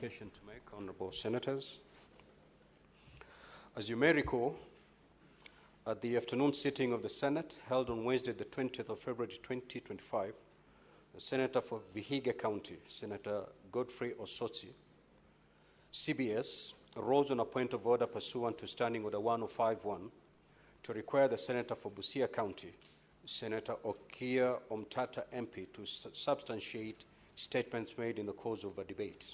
communication to make, honorable senators. As you may recall, at the afternoon sitting of the Senate held on Wednesday, the 20th of February 2025, the Senator for Vihiga County, Senator Godfrey Osotsi, CBS, rose on a point of order pursuant to Standing Order 1051 to require the Senator for Busia County, Senator Okia Omtata MP, to substantiate statements made in the course of a debate.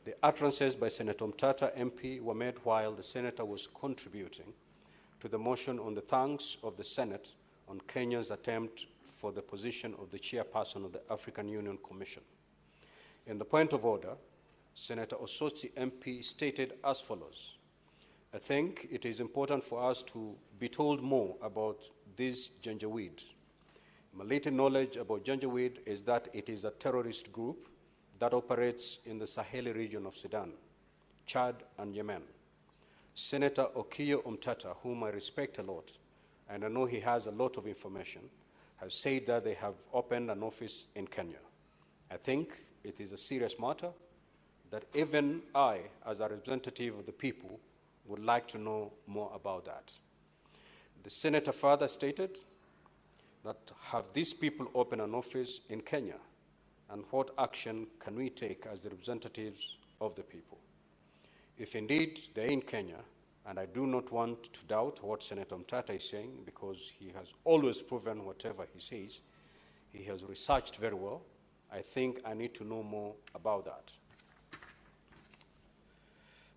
The utterances by Senator Omtata MP were made while the Senator was contributing to the motion on the thanks of the Senate on Kenya's attempt for the position of the chairperson of the African Union Commission. In the point of order, Senator Osotsi MP stated as follows: I think it is important for us to be told more about this janjaweed. My little knowledge about janjaweed is that it is a terrorist group that operates in the Saheli region of Sudan, Chad, and Yemen. Senator Okia Omtata, whom I respect a lot, and I know he has a lot of information, has said that they have opened an office in Kenya. I think it is a serious matter that even I, as a representative of the people, would like to know more about that. The Senator further stated that have these people opened an office in Kenya, and what action can we take as the representatives of the people? If indeed they're in Kenya, and I do not want to doubt what Senator Omtata is saying, because he has always proven whatever he says, he has researched very well, I think I need to know more about that.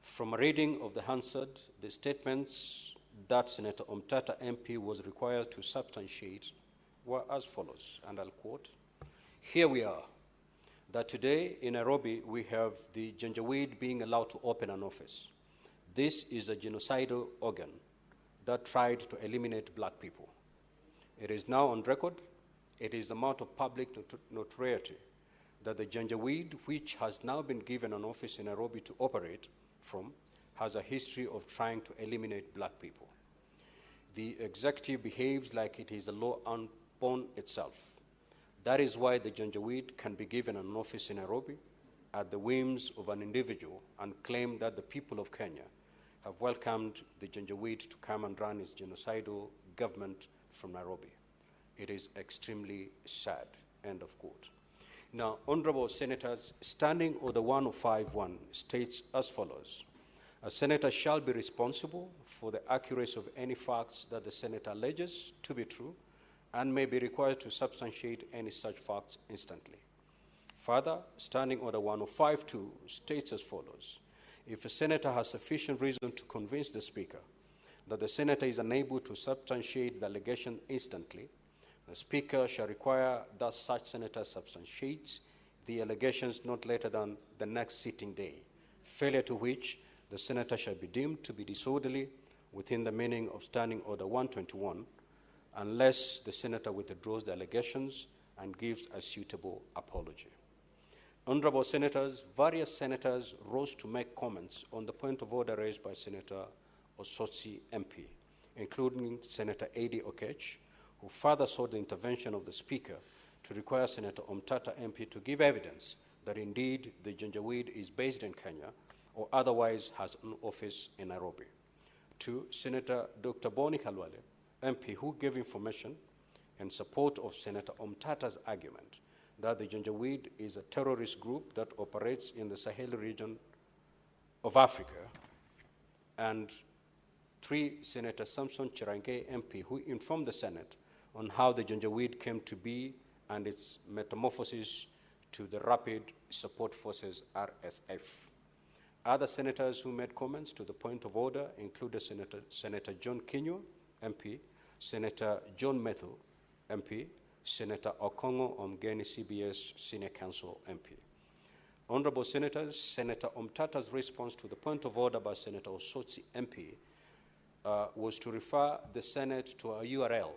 From a reading of the answer, the statements that Senator Omtata MP was required to substantiate were as follows, and I'll quote: here we are, that today in Nairobi we have the janjaweed being allowed to open an office. This is a genocidal organ that tried to eliminate black people. It is now on record, it is a matter of public notoriety that the janjaweed, which has now been given an office in Nairobi to operate from, has a history of trying to eliminate black people. The executive behaves like it is a law unborn itself. That is why the janjaweed can be given an office in Nairobi at the whims of an individual and claim that the people of Kenya have welcomed the janjaweed to come and run its genocidal government from Nairobi. It is extremely sad, end of quote. Now, honorable senators, Standing Order 1051 states as follows: a senator shall be responsible for the accuracy of any facts that the senator alleges to be true and may be required to substantiate any such facts instantly. Further, Standing Order 1052 states as follows: if a senator has sufficient reason to convince the Speaker that the senator is unable to substantiate the allegation instantly, the Speaker shall require that such senator substantiates the allegations not later than the next sitting day, failure to which the senator shall be deemed to be disorderly within the meaning of Standing Order 121, unless the senator withdraws the allegations and gives a suitable apology. Honorable senators, various senators rose to make comments on the point of order raised by Senator Osotsi MP, including Senator Eddie Okech, who further sought the intervention of the Speaker to require Senator Omtata MP to give evidence that indeed the janjaweed is based in Kenya or otherwise has an office in Nairobi. To Senator Dr. Boni Khalwale, MP, who gave information in support of Senator Omtata's argument that the janjaweed is a terrorist group that operates in the Sahel region of Africa, and 3, Senator Samson Cherange, MP, who informed the Senate on how the janjaweed came to be and its metamorphosis to the Rapid Support Forces, RSF. Other senators who made comments to the point of order included Senator John Kinyo, MP, Senator John Methu, MP, Senator Okongo Omgeni, CBS Senior Counsel, MP. Honorable senators, Senator Omtata's response to the point of order by Senator Osotsi, MP, was to refer the Senate to a URL,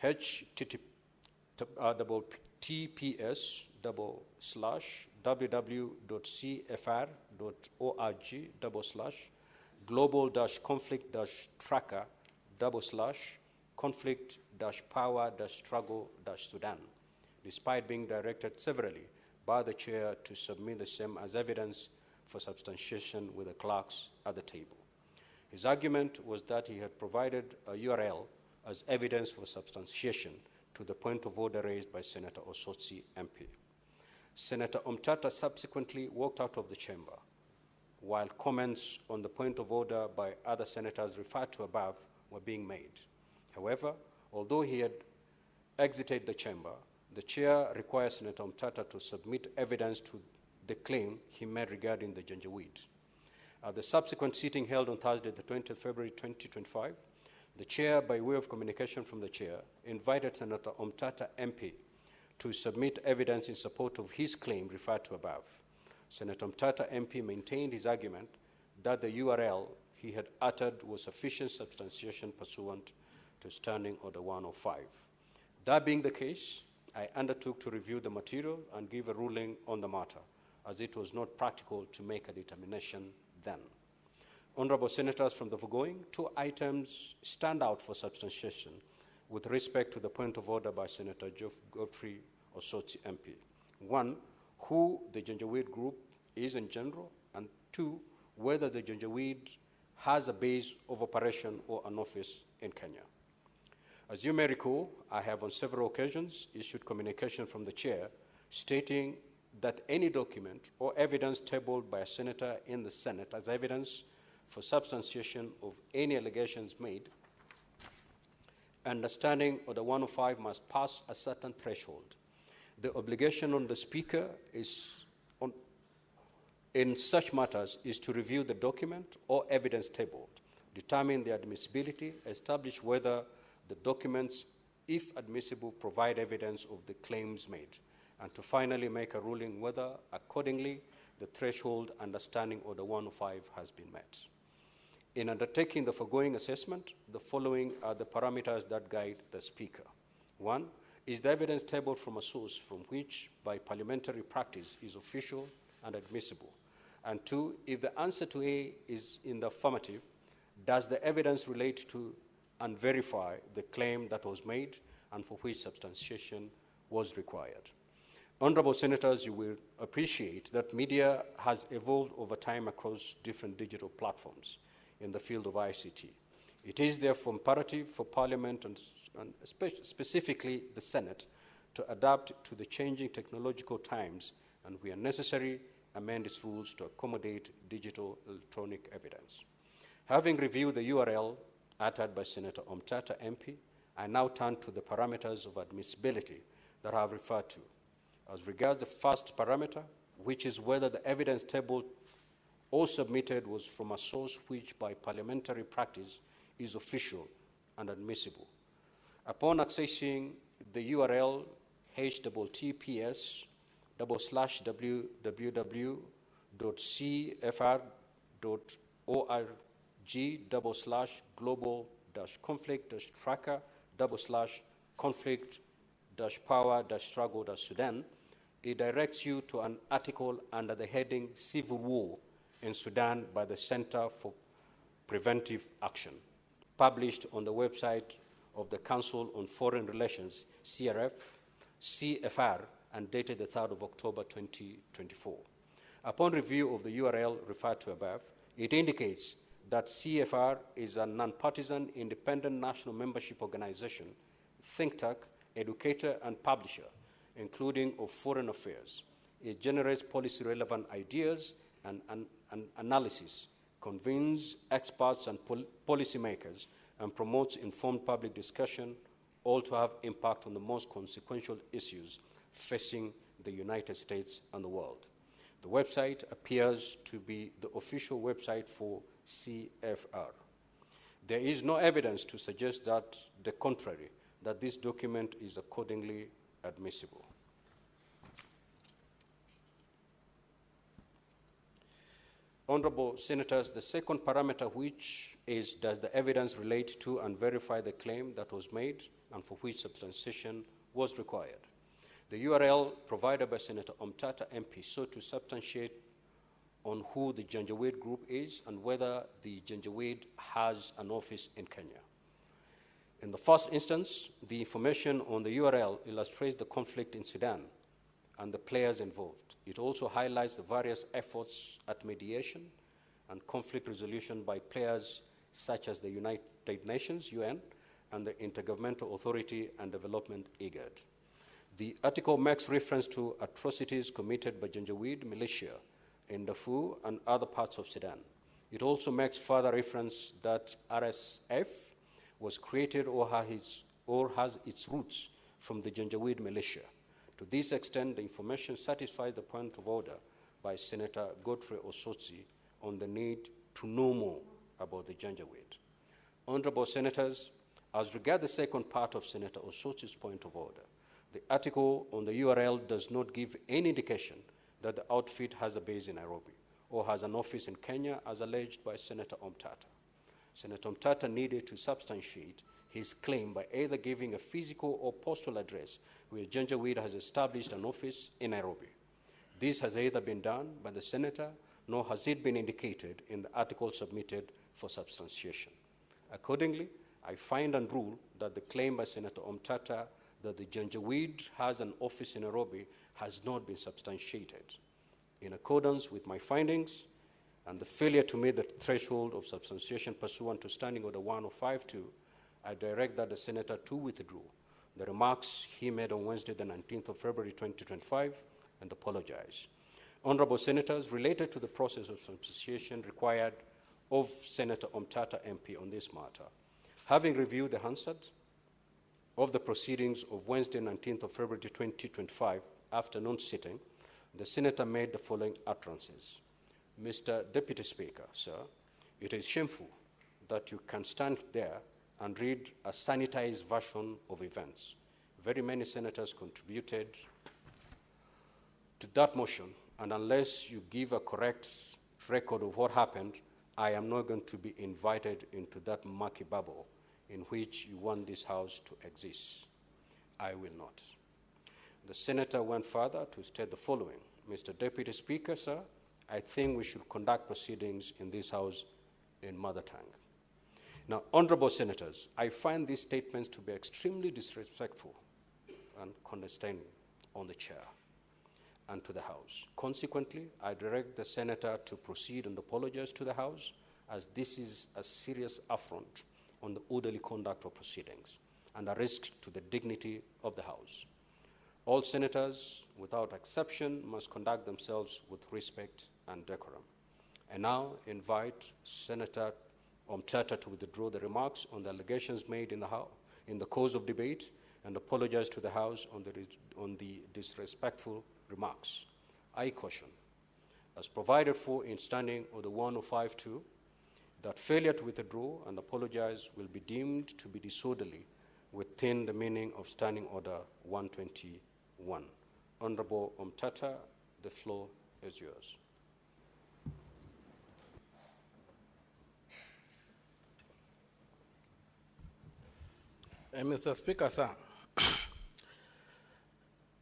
https://www.cfr.org/global-conflict-tracker/conflict-power-struggle-Sudan, despite being directed severally by the chair to submit the same as evidence for substantiation with the clerks at the table. His argument was that he had provided a URL as evidence for substantiation to the point of order raised by Senator Osotsi MP. Senator Omtatah subsequently walked out of the chamber while comments on the point of order by other senators referred to above were being made. However, although he had exited the chamber, the chair required Senator Omtatah to submit evidence to the claim he made regarding the Janjaweed. At the subsequent sitting held on Thursday, the 20th February 2025, the chair, by way of communication from the chair, invited Senator Omtatah MP to submit evidence in support of his claim referred to above. Senator Omtatah MP maintained his argument that the URL he had uttered was sufficient substantiation pursuant to Standing Order 105. That being the case, I undertook to review the material and give a ruling on the matter, as it was not practical to make a determination then. Honorable Senators, from the foregoing, two items stand out for substantiation with respect to the point of order by Senator Godfrey Osotsi MP. One, who the Janjaweed group is in general, and two, whether the Janjaweed has a base of operation or an office in Kenya. As you may recall, I have on several occasions issued communication from the chair stating that any document or evidence tabled by a senator in the Senate as evidence for substantiation of any allegations made, Understanding Order 105 must pass a certain threshold. The obligation on the Speaker in such matters is to review the document or evidence tabled, determine the admissibility, establish whether the documents, if admissible, provide evidence of the claims made, and to finally make a ruling whether, accordingly, the threshold Understanding Order 105 has been met. In undertaking the foregoing assessment, the following are the parameters that guide the Speaker. One, is the evidence tabled from a source from which, by parliamentary practice, is official and admissible? And two, if the answer to A is in the affirmative, does the evidence relate to and verify the claim that was made and for which substantiation was required? Honorable Senators, you will appreciate that media has evolved over time across different digital platforms in the field of ICT. It is therefore imperative for Parliament and specifically the Senate to adapt to the changing technological times, and where necessary, amend its rules to accommodate digital electronic evidence. Having reviewed the URL uttered by Senator Omtatah MP, I now turn to the parameters of admissibility that I have referred to. As regards the first parameter, which is whether the evidence tabled or submitted was from a source which, by parliamentary practice, is official and admissible. Upon accessing the URL https://www.cfr.org/global-conflict-power-struggle-Sudan, it directs you to an article under the heading Civil War in Sudan by the Center for Preventive Action, published on the website of the Council on Foreign Relations, CFR, and dated the 3rd of October 2024. Upon review of the URL referred to above, it indicates that CFR is a nonpartisan, independent national membership organization, think tank, educator, and publisher, including of foreign affairs. It generates policy-relevant ideas and analysis, convenes experts and policymakers, and promotes informed public discussion, all to have impact on the most consequential issues facing the United States and the world. The website appears to be the official website for CFR. There is no evidence to suggest that the contrary, that this document is accordingly admissible. Honorable Senators, the second parameter, which is, does the evidence relate to and verify the claim that was made and for which substantiation was required? The URL provided by Senator Omtatah MP sought to substantiate on who the Janjaweed group is and whether the Janjaweed has an office in Kenya. In the first instance, the information on the URL illustrates the conflict in Sudan and the players involved. It also highlights the various efforts at mediation and conflict resolution by players such as the United Nations, UN, and the Intergovernmental Authority and Development, IGAD. The article makes reference to atrocities committed by Janjaweed militia in Darfur and other parts of Sudan. It also makes further reference that RSF was created or has its roots from the Janjaweed militia. To this extent, the information satisfies the point of order by Senator Godfrey Osotsi on the need to know more about the Janjaweed. Honorable Senators, as regards the second part of Senator Osotsi's point of order, the article on the URL does not give any indication that the outfit has a base in Nairobi or has an office in Kenya as alleged by Senator Omtata. Senator Omtata needed to substantiate his claim by either giving a physical or postal address where Janjaweed has established an office in Nairobi. This has either been done by the Senator, nor has it been indicated in the article submitted for substantiation. Accordingly, I find and rule that the claim by Senator Omtata that the Janjaweed has an office in Nairobi has not been substantiated. In accordance with my findings and the failure to meet the threshold of substantiation pursuant to Standing Order 1052, I direct that the Senator to withdraw the remarks he made on Wednesday, the 19th of February 2025, and apologize. Honorable Senators, related to the process of substantiation required of Senator Omtatah MP on this matter, having reviewed the Hansard of the proceedings of Wednesday, 19th of February 2025, afternoon sitting, the Senator made the following utterances. Mr. Deputy Speaker, sir, it is shameful that you can stand there and read a sanitized version of events. Very many senators contributed to that motion, and unless you give a correct record of what happened, I am not going to be invited into that murky bubble in which you want this House to exist. I will not. The Senator went further to state the following. Mr. Deputy Speaker, sir, I think we should conduct proceedings in this House in mother tongue. Now, honorable Senators, I find these statements to be extremely disrespectful and condescending on the chair and to the House. Consequently, I direct the Senator to proceed and apologize to the House, as this is a serious affront on the orderly conduct of proceedings and a risk to the dignity of the House. All Senators, without exception, must conduct themselves with respect and decorum. I now invite Senator Omtatah to withdraw the remarks on the allegations made in the course of debate and apologize to the House on the disrespectful remarks. I caution, as provided for in Standing Order 1052, that failure to withdraw and apologize will be deemed to be disorderly within the meaning of Standing Order 121. Honorable Omtatah, the floor is yours. Mr. Speaker, sir,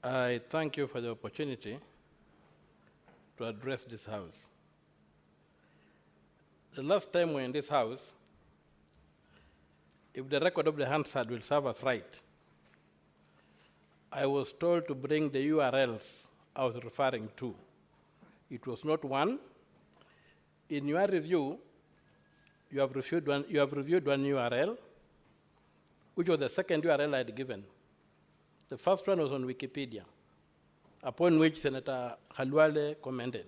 I thank you for the opportunity to address this House. The last time we were in this House, if the record of the Hansard will serve us right, I was told to bring the URLs I was referring to. It was not one. In your review, you have reviewed one URL, which was the second URL I had given. The first one was on Wikipedia, upon which Senator Khalwale commented.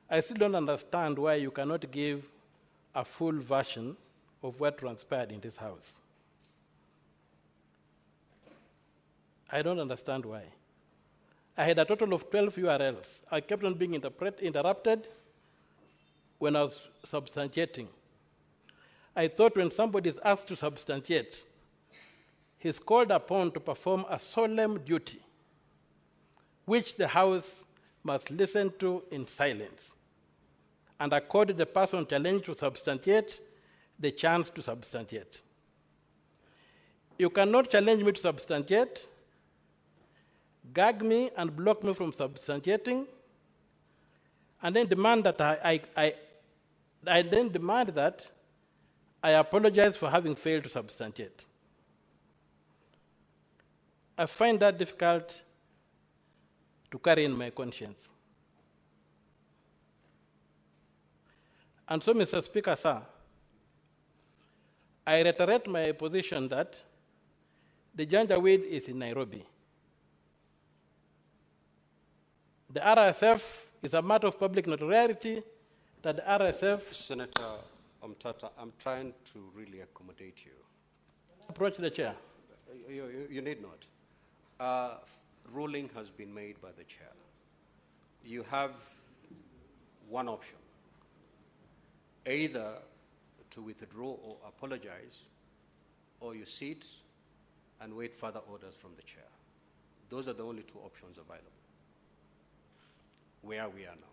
I still don't understand why you cannot give a full version of what transpired in this House. I don't understand why. I had a total of 12 URLs. I kept on being interrupted when I was substantiating. I thought when somebody is asked to substantiate, he's called upon to perform a solemn duty, which the House must listen to in silence, and accord the person challenged to substantiate the chance to substantiate. You cannot challenge me to substantiate, gag me and block me from substantiating, and then demand that I apologize for having failed to substantiate. I find that difficult to carry in my conscience. And so, Mr. Speaker, sir, I reiterate my position that the Janjaweed is in Nairobi. The RSF is a matter of public notoriety that the RSF... Senator Omtatah, I'm trying to really accommodate you. Approach the chair. You need not. Ruling has been made by the chair. You have one option, either to withdraw or apologize, or you sit and wait further orders from the chair. Those are the only two options available, where we are now.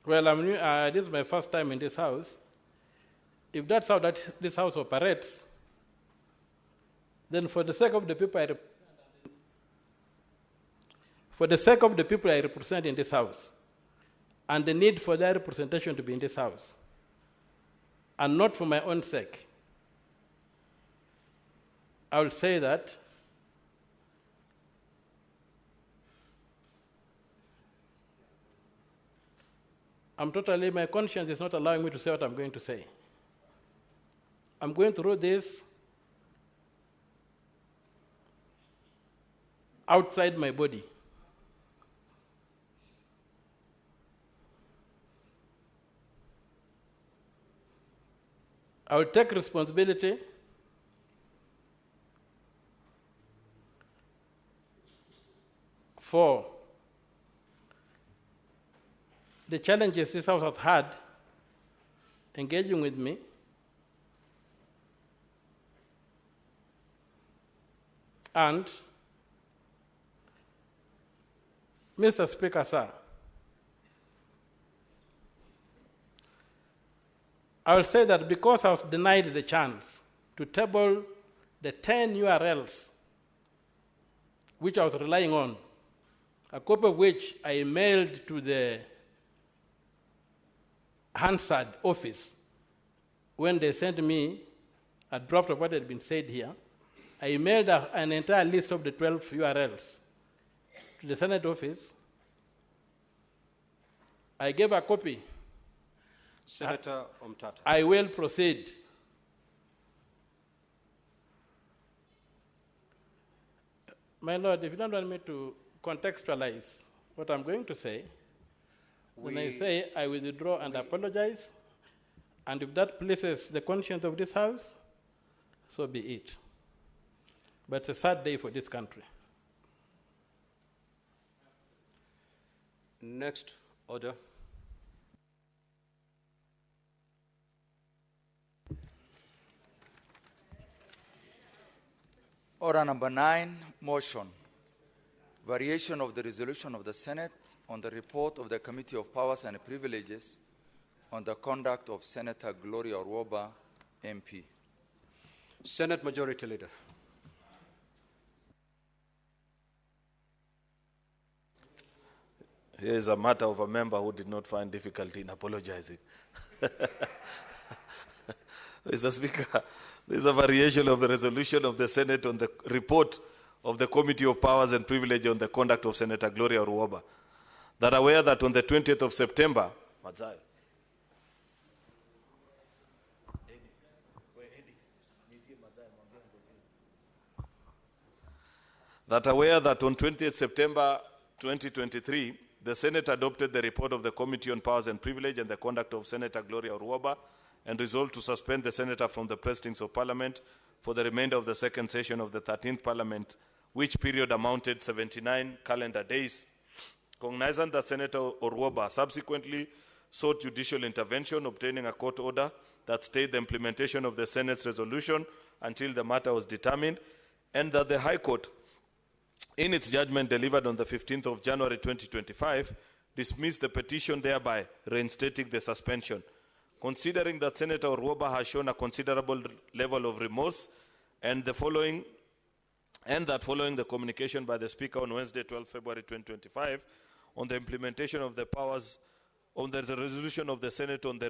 Well, I'm new, this is my first time in this house. If that's how this house operates, then for the sake of the people I represent in this house, and the need for their representation to be in this house, and not for my own sake, I will say that my conscience is not allowing me to say what I'm going to say. I'm going through this outside my body. I will take responsibility for the challenges this house has had engaging with me, and Mr. Speaker, sir, I will say that because I was denied the chance to table the 10 URLs which I was relying on, a copy of which I mailed to the Hansard office when they sent me a draft of what had been said here. I mailed an entire list of the 12 URLs to the Senate office. I gave a copy. Senator Omtatah. I will proceed. My Lord, if you don't want me to contextualize what I'm going to say, when I say I withdraw and apologize, and if that pleases the conscience of this House, so be it. But it's a sad day for this country. Next order. Order number 9, motion. Variation of the resolution of the Senate on the report of the Committee of Powers and Privileges on the conduct of Senator Gloria Orwoba, MP. Senate Majority Leader. Here is a matter of a member who did not find difficulty in apologizing. Mr. Speaker, there is a variation of the resolution of the Senate on the report of the Committee of Powers and Privilege on the conduct of Senator Gloria Orwoba. That aware that on the 20th of September, that aware that on 20th September 2023, the Senate adopted the report of the Committee on Powers and Privilege and the conduct of Senator Gloria Orwoba and resolved to suspend the Senator from the precincts of Parliament for the remainder of the second session of the 13th Parliament, which period amounted 79 calendar days. Cognizant that Senator Orwoba subsequently sought judicial intervention, obtaining a court order that stayed the implementation of the Senate's resolution until the matter was determined, and that the High Court, in its judgment delivered on the 15th of January 2025, dismissed the petition, thereby reinstating the suspension. Considering that Senator Orwoba has shown a considerable level of remorse and that following the communication by the Speaker on Wednesday, 12 February 2025, on the implementation of the powers, on the resolution of the Senate on the